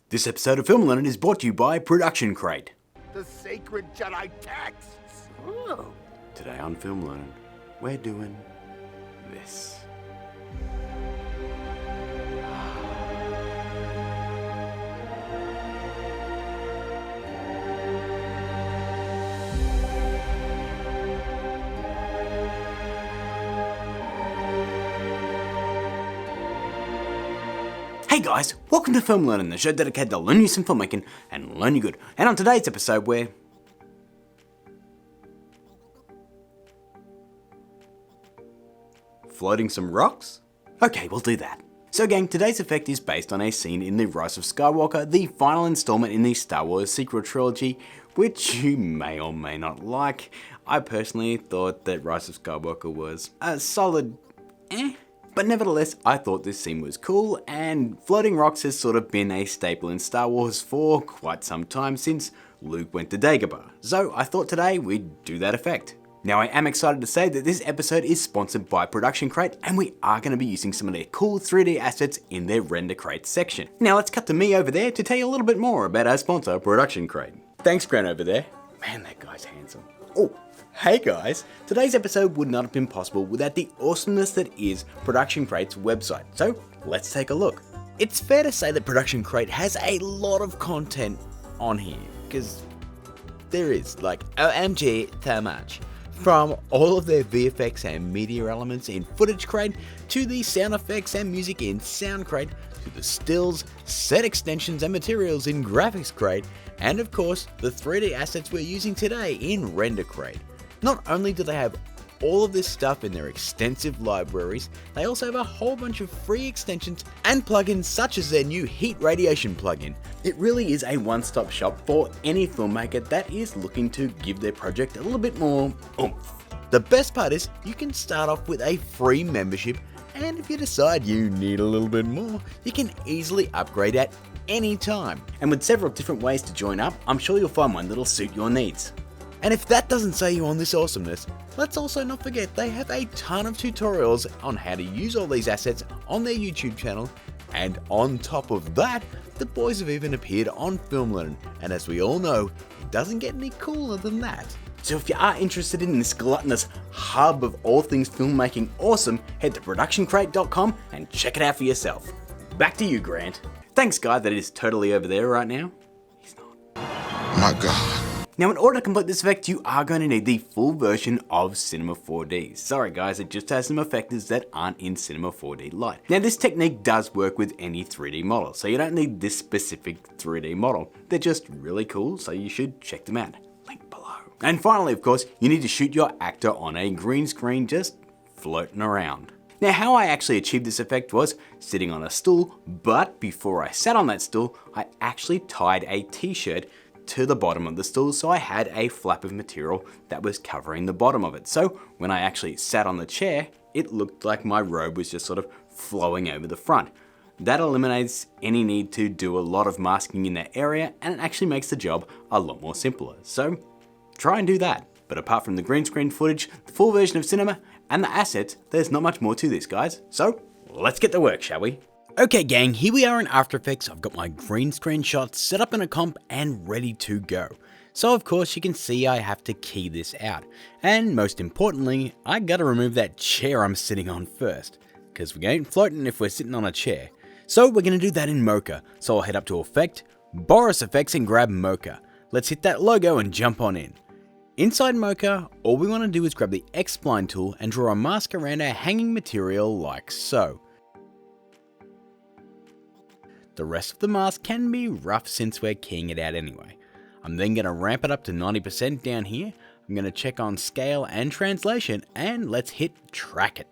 This episode of Film Learnin is brought to you by RenderCrate. The sacred Jedi texts. Oh. Today on Film Learnin, we're doing this. Hey guys, welcome to Film Learnin, the show dedicated to learn you some filmmaking and learn you good. And on today's episode, we're floating some rocks? Okay, we'll do that. So gang, today's effect is based on a scene in The Rise of Skywalker, the final installment in the Star Wars sequel trilogy, which you may or may not like. I personally thought that Rise of Skywalker was a solid but nevertheless, I thought this scene was cool, and floating rocks has sort of been a staple in Star Wars for quite some time since Luke went to Dagobah. So I thought today we'd do that effect. Now I am excited to say that this episode is sponsored by RenderCrate, and we are going to be using some of their cool 3D assets in their RenderCrate section. Now let's cut to me over there to tell you a little bit more about our sponsor, RenderCrate. Thanks Grant over there. Man, that guy's handsome. Oh. Hey guys, today's episode would not have been possible without the awesomeness that is RenderCrate's website, so let's take a look. It's fair to say that RenderCrate has a lot of content on here, because there is, like, OMG so much. From all of their VFX and media elements in FootageCrate, to the sound effects and music in SoundCrate, to the stills, set extensions and materials in GraphicsCrate, and of course, the 3D assets we're using today in RenderCrate. Not only do they have all of this stuff in their extensive libraries, they also have a whole bunch of free extensions and plugins such as their new heat radiation plugin. It really is a one-stop shop for any filmmaker that is looking to give their project a little bit more oomph. The best part is you can start off with a free membership, and if you decide you need a little bit more, you can easily upgrade at any time. And with several different ways to join up, I'm sure you'll find one that'll suit your needs. And if that doesn't say you on this awesomeness, let's also not forget they have a ton of tutorials on how to use all these assets on their YouTube channel, and on top of that, the boys have even appeared on Film Learnin, and as we all know, it doesn't get any cooler than that. So if you are interested in this gluttonous hub of all things filmmaking awesome, head to productioncrate.com and check it out for yourself. Back to you, Grant. Thanks guy that is totally over there right now. He's not. My God. Now in order to complete this effect, you are going to need the full version of Cinema 4D. Sorry guys, it just has some effectors that aren't in Cinema 4D Lite. Now this technique does work with any 3D model, so you don't need this specific 3D model. They're just really cool, so you should check them out. Link below. And finally, of course, you need to shoot your actor on a green screen just floating around. Now how I actually achieved this effect was sitting on a stool, but before I sat on that stool, I actually tied a t-shirt to the bottom of the stool, so I had a flap of material that was covering the bottom of it. So when I actually sat on the chair, it looked like my robe was just sort of flowing over the front. That eliminates any need to do a lot of masking in that area, and it actually makes the job a lot more simpler. So try and do that. But apart from the green screen footage, the full version of cinema, and the assets, there's not much more to this guys. So let's get to work, shall we? Okay gang, here we are in After Effects. I've got my green screen shots set up in a comp and ready to go. So of course you can see I have to key this out. And most importantly, I gotta remove that chair I'm sitting on first, because we ain't floating if we're sitting on a chair. So we're gonna do that in Mocha. So I'll head up to Effect, Boris Effects and grab Mocha. Let's hit that logo and jump on in. Inside Mocha, all we wanna do is grab the X-Spline tool and draw a mask around our hanging material like so. The rest of the mask can be rough since we're keying it out anyway. I'm then going to ramp it up to 90% down here. I'm going to check on scale and translation, and let's hit track it.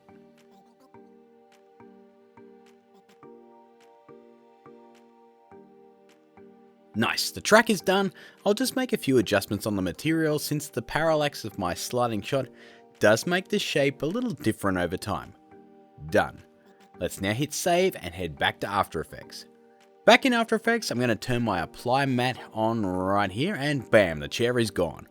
Nice, the track is done. I'll just make a few adjustments on the material since the parallax of my sliding shot does make the shape a little different over time. Done. Let's now hit save and head back to After Effects. Back in After Effects, I'm going to turn my apply mat on right here, and bam, the chair is gone.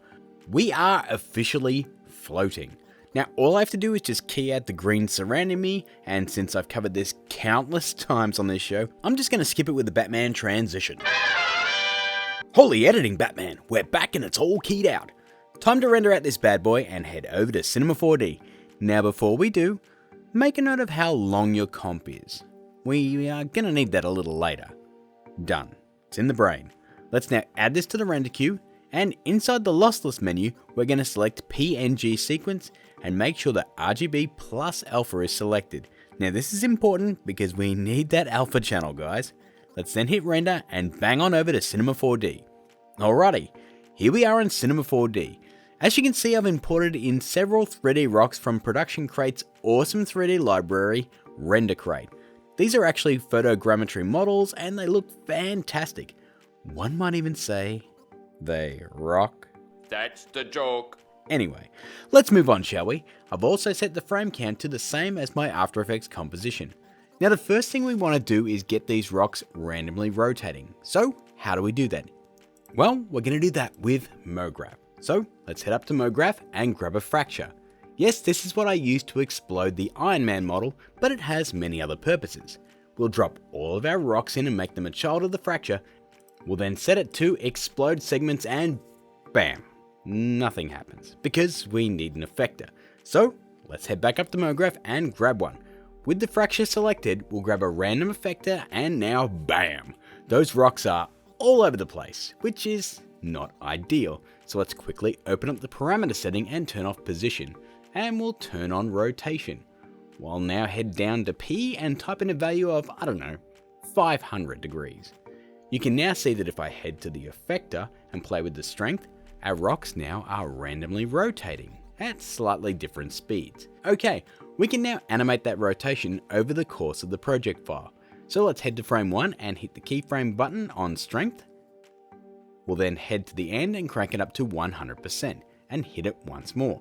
We are officially floating. Now all I have to do is just key out the green surrounding me, and since I've covered this countless times on this show, I'm just going to skip it with the Batman transition. Holy editing, Batman, we're back and it's all keyed out. Time to render out this bad boy and head over to Cinema 4D. Now before we do, make a note of how long your comp is. We are going to need that a little later. Done. It's in the brain. Let's now add this to the render queue, and inside the lossless menu, we're going to select PNG sequence and make sure that RGB plus alpha is selected. Now this is important because we need that alpha channel, guys. Let's then hit render and bang on over to Cinema 4D. Alrighty, here we are in Cinema 4D. As you can see, I've imported in several 3D rocks from RenderCrate's awesome 3D library, RenderCrate. These are actually photogrammetry models and they look fantastic. One might even say they rock. That's the joke. Anyway, let's move on, shall we? I've also set the frame count to the same as my After Effects composition. Now the first thing we want to do is get these rocks randomly rotating. So how do we do that? Well, we're going to do that with MoGraph. So let's head up to MoGraph and grab a fracture. Yes, this is what I used to explode the Iron Man model, but it has many other purposes. We'll drop all of our rocks in and make them a child of the fracture. We'll then set it to explode segments and bam, nothing happens because we need an effector. So let's head back up to MoGraph and grab one. With the fracture selected, we'll grab a random effector and now bam, those rocks are all over the place, which is not ideal. So let's quickly open up the parameter setting and turn off position, and we'll turn on rotation. We'll now head down to P and type in a value of, 500 degrees. You can now see that if I head to the effector and play with the strength, our rocks now are randomly rotating at slightly different speeds. Okay, we can now animate that rotation over the course of the project file. So let's head to frame 1 and hit the keyframe button on strength. We'll then head to the end and crank it up to 100% and hit it once more.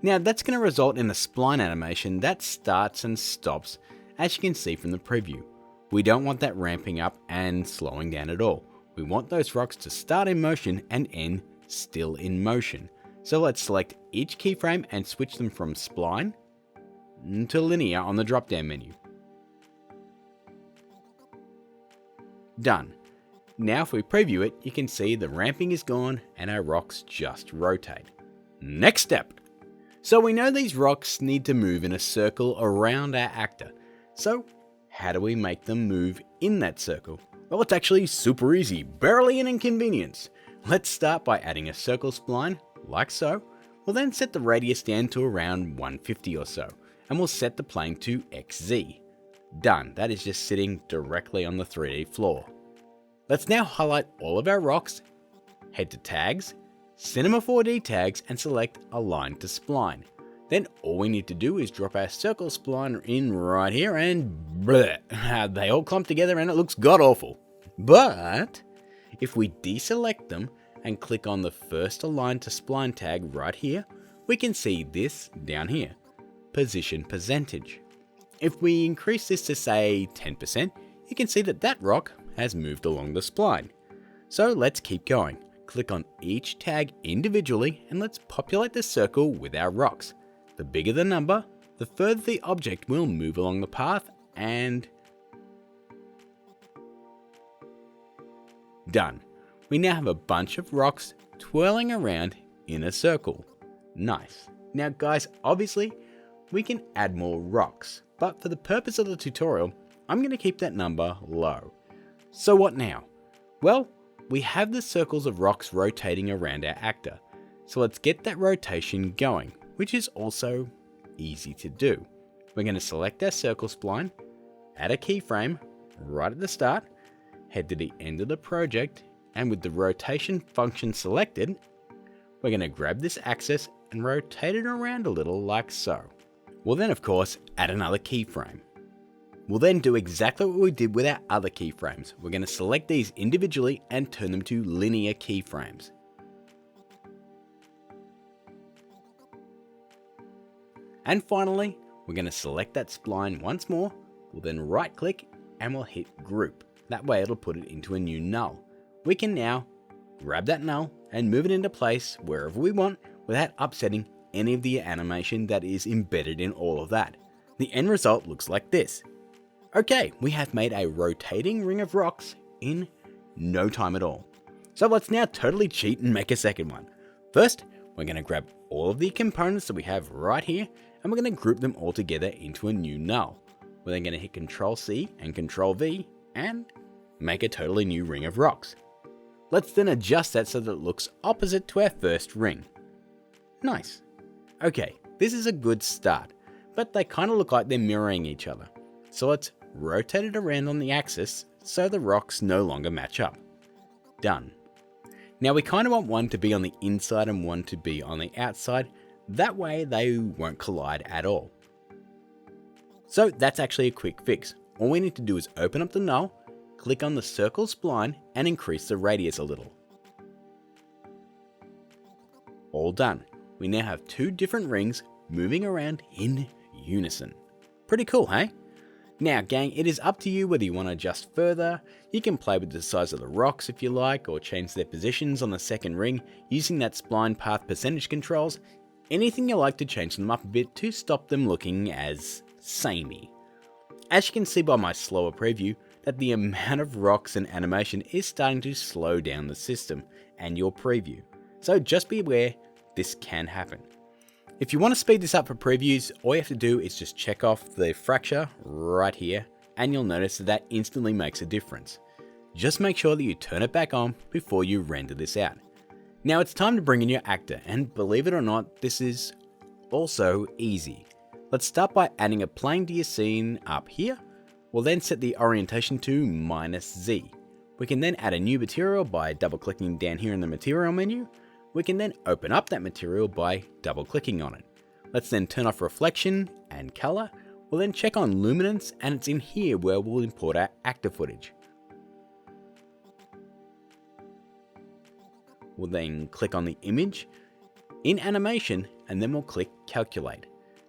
Now that's going to result in a spline animation that starts and stops, as you can see from the preview. We don't want that ramping up and slowing down at all. We want those rocks to start in motion and end still in motion. So let's select each keyframe and switch them from spline to linear on the drop down menu. Done. Now if we preview it, you can see the ramping is gone and our rocks just rotate. Next step. So we know these rocks need to move in a circle around our actor. So how do we make them move in that circle? Well, it's actually super easy, barely an inconvenience. Let's start by adding a circle spline, like so. We'll then set the radius down to around 150 or so, and we'll set the plane to XZ. Done, that is just sitting directly on the 3D floor. Let's now highlight all of our rocks, head to Tags, Cinema 4D Tags, and select Align to Spline. Then all we need to do is drop our circle spline in right here and bleh, they all clump together and it looks god awful. But if we deselect them and click on the first Align to Spline tag right here, we can see this down here, position percentage. If we increase this to say 10%, you can see that that rock has moved along the spline. So let's keep going. Click on each tag individually and let's populate the circle with our rocks. The bigger the number, the further the object will move along the path, and done. We now have a bunch of rocks twirling around in a circle. Nice. Now guys, obviously we can add more rocks, but for the purpose of the tutorial, I'm going to keep that number low. So what now? Well, we have the circles of rocks rotating around our actor. So let's get that rotation going, which is also easy to do. We're going to select our circle spline, add a keyframe right at the start, head to the end of the project, and with the rotation function selected, we're going to grab this axis and rotate it around a little like so. We'll then of course add another keyframe. We'll then do exactly what we did with our other keyframes. We're going to select these individually and turn them to linear keyframes. And finally, we're going to select that spline once more. We'll then right click and we'll hit group. That way it'll put it into a new null. We can now grab that null and move it into place wherever we want without upsetting any of the animation that is embedded in all of that. The end result looks like this. Okay, we have made a rotating ring of rocks in no time at all. So let's now totally cheat and make a second one. First, we're going to grab all of the components that we have right here, and we're going to group them all together into a new null. We're then going to hit Ctrl C and Ctrl V and make a totally new ring of rocks. Let's then adjust that so that it looks opposite to our first ring. Nice. Okay, this is a good start, but they kind of look like they're mirroring each other. So let's rotate it around on the axis so the rocks no longer match up. Done. Now we kind of want one to be on the inside and one to be on the outside. That way they won't collide at all. So that's actually a quick fix. All we need to do is open up the null, click on the circle spline and increase the radius a little. All done. We now have two different rings moving around in unison. Pretty cool, hey? Now gang, it is up to you whether you want to adjust further. You can play with the size of the rocks if you like, or change their positions on the second ring using that spline path percentage controls. Anything you like to change them up a bit to stop them looking as samey. As you can see by my slower preview, that the amount of rocks and animation is starting to slow down the system and your preview. So just be aware, this can happen. If you want to speed this up for previews, all you have to do is just check off the fracture right here, and you'll notice that instantly makes a difference. Just make sure that you turn it back on before you render this out. Now it's time to bring in your actor, and believe it or not, this is also easy. Let's start by adding a plane to your scene up here. We'll then set the orientation to -Z. We can then add a new material by double clicking down here in the material menu. We can then open up that material by double clicking on it. Let's then turn off reflection and color. We'll then check on luminance, and it's in here where we'll import our actor footage. We'll then click on the image in animation, and then we'll click calculate.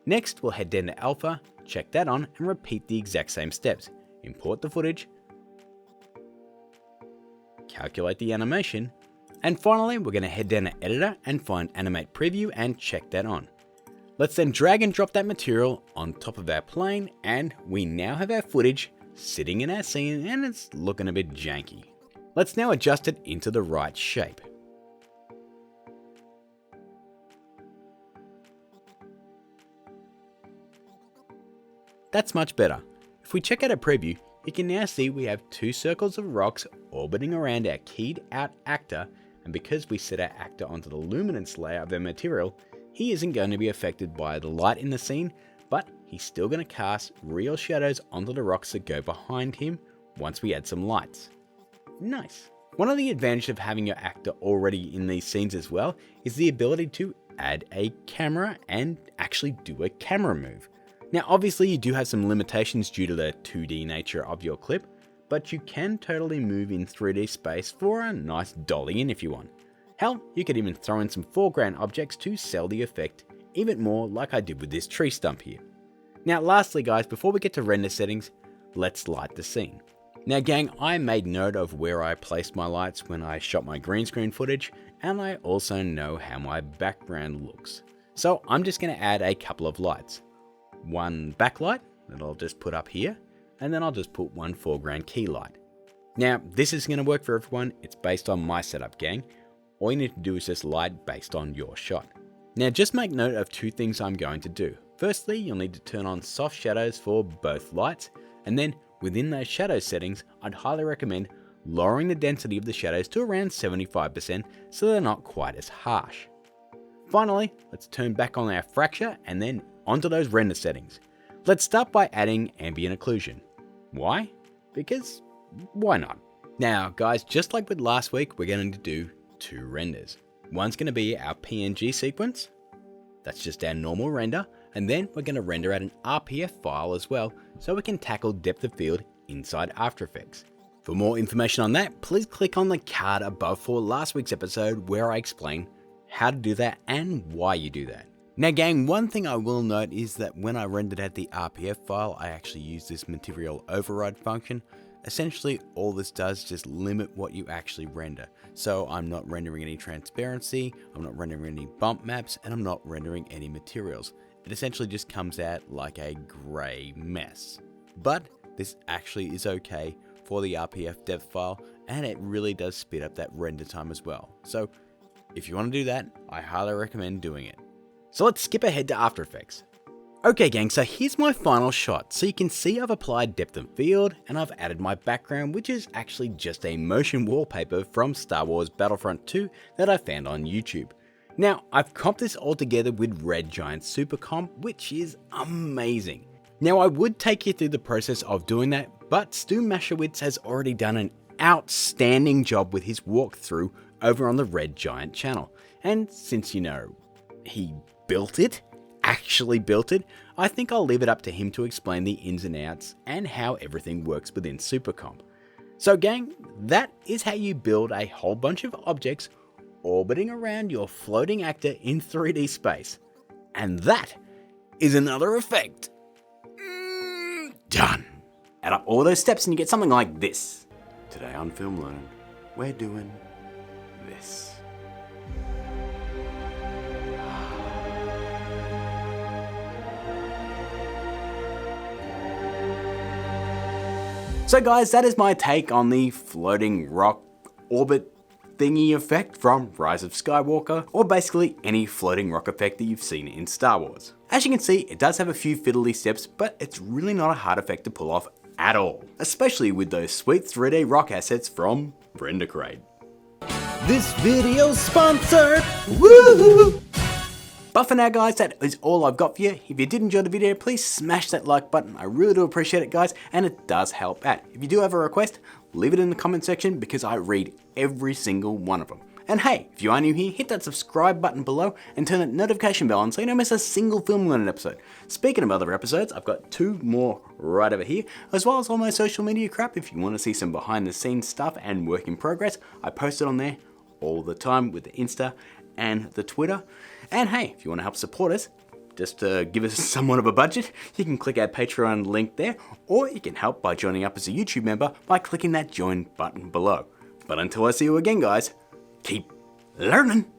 Next, we'll head down to alpha, check that on, and repeat the exact same steps. Import the footage, calculate the animation, and finally, we're going to head down to editor and find animate preview and check that on. Let's then drag and drop that material on top of our plane, and we now have our footage sitting in our scene, and it's looking a bit janky. Let's now adjust it into the right shape. That's much better. If we check out a preview, you can now see we have two circles of rocks orbiting around our keyed out actor, and because we set our actor onto the luminance layer of our material, he isn't going to be affected by the light in the scene, but he's still going to cast real shadows onto the rocks that go behind him once we add some lights. Nice. One of the advantages of having your actor already in these scenes as well is the ability to add a camera and actually do a camera move. Now obviously you do have some limitations due to the 2D nature of your clip, but you can totally move in 3D space for a nice dolly in if you want. Hell, you could even throw in some foreground objects to sell the effect even more, like I did with this tree stump here. Now lastly guys, before we get to render settings, let's light the scene. Now gang, I made note of where I placed my lights when I shot my green screen footage, and I also know how my background looks. So I'm just going to add a couple of lights. One backlight that I'll just put up here, and then I'll just put one foreground key light. Now this is going to work for everyone, it's based on my setup gang. All you need to do is just light based on your shot. Now just make note of two things I'm going to do. Firstly, you'll need to turn on soft shadows for both lights, and then within those shadow settings, I'd highly recommend lowering the density of the shadows to around 75% so they're not quite as harsh. Finally, let's turn back on our fracture and then onto those render settings. Let's start by adding ambient occlusion. Why? Because why not? Now guys, just like with last week, we're going to do two renders. One's going to be our PNG sequence. That's just our normal render. And then we're going to render out an RPF file as well, so we can tackle depth of field inside After Effects. For more information on that, please click on the card above for last week's episode where I explain how to do that and why you do that. Now gang, one thing I will note is that when I rendered out the RPF file, I actually used this material override function, Essentially, all this does is just limit what you actually render. So I'm not rendering any transparency, I'm not rendering any bump maps, and I'm not rendering any materials. It essentially just comes out like a grey mess. But this actually is okay for the RPF dev file, and it really does speed up that render time as well. So if you want to do that, I highly recommend doing it. So let's skip ahead to After Effects. Okay gang, so here's my final shot. So you can see I've applied depth and field, and I've added my background, which is actually just a motion wallpaper from Star Wars Battlefront 2 that I found on YouTube. Now, I've comped this all together with Red Giant Super Comp, which is amazing. Now, I would take you through the process of doing that, but Stu Maschowitz has already done an outstanding job with his walkthrough over on the Red Giant channel. And since he built it, actually built it, I think I'll leave it up to him to explain the ins and outs and how everything works within SuperComp. So gang, that is how you build a whole bunch of objects orbiting around your floating actor in 3D space. And that is another effect. Done. Add up all those steps and you get something like this. Today on Film Learning, we're doing this. So guys, that is my take on the floating rock orbit thingy effect from Rise of Skywalker, or basically any floating rock effect that you've seen in Star Wars. As you can see, it does have a few fiddly steps, but it's really not a hard effect to pull off at all, especially with those sweet 3D rock assets from RenderCrate. This video's sponsored! Woohoo! But for now guys, that is all I've got for you. If you did enjoy the video, please smash that like button. I really do appreciate it guys, and it does help out. If you do have a request, leave it in the comment section because I read every single one of them. And hey, if you are new here, hit that subscribe button below and turn that notification bell on so you don't miss a single Film Learning episode. Speaking of other episodes, I've got 2 more right over here, as well as all my social media crap. If you want to see some behind the scenes stuff and work in progress, I post it on there all the time with the Insta and the Twitter. And hey, if you want to help support us, just to give us somewhat of a budget, you can click our Patreon link there, or you can help by joining up as a YouTube member by clicking that join button below. But until I see you again guys, keep learning.